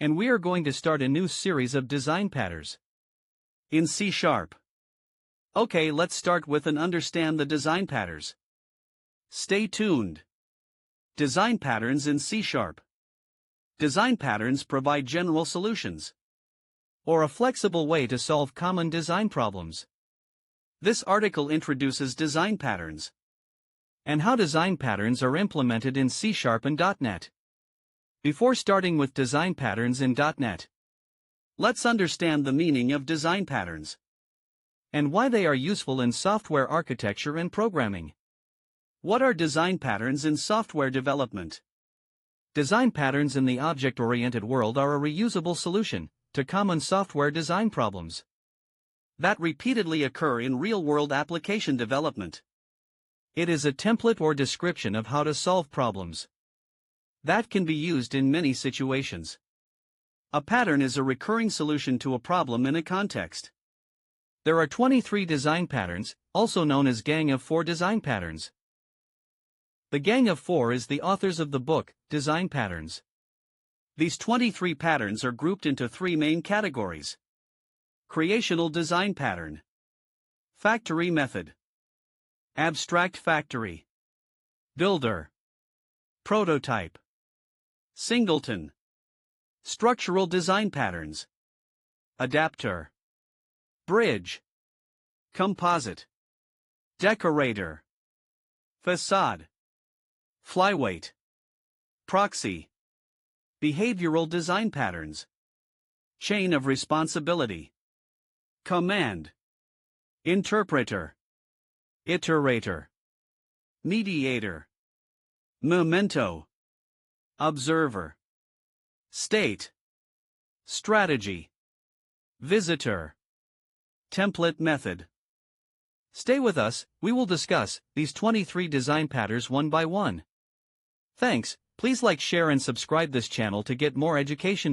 and we are going to start a new series of design patterns in C#. Okay, let's start with and understand the design patterns. Stay tuned. Design patterns in C#. Design patterns provide general solutions or a flexible way to solve common design problems. This article introduces design patterns and how design patterns are implemented in C# and .NET. Before starting with design patterns in .NET, let's understand the meaning of design patterns and why they are useful in software architecture and programming. What are design patterns in software development? Design patterns in the object-oriented world are a reusable solution to common software design problems that repeatedly occur in real-world application development. It is a template or description of how to solve problems that can be used in many situations. A pattern is a recurring solution to a problem in a context. There are 23 design patterns, also known as Gang of 4 design patterns. The Gang of 4 is the authors of the book, Design Patterns. These 23 patterns are grouped into 3 main categories: creational design pattern, factory method, abstract factory, builder, prototype, singleton, structural design patterns, adapter, bridge, composite, decorator, facade, flyweight, proxy, behavioral design patterns, chain of responsibility, command, interpreter, iterator, mediator, memento, observer, state, strategy, visitor, template method. Stay with us, we will discuss these 23 design patterns one by one. Thanks, please like, share and subscribe this channel to get more education videos.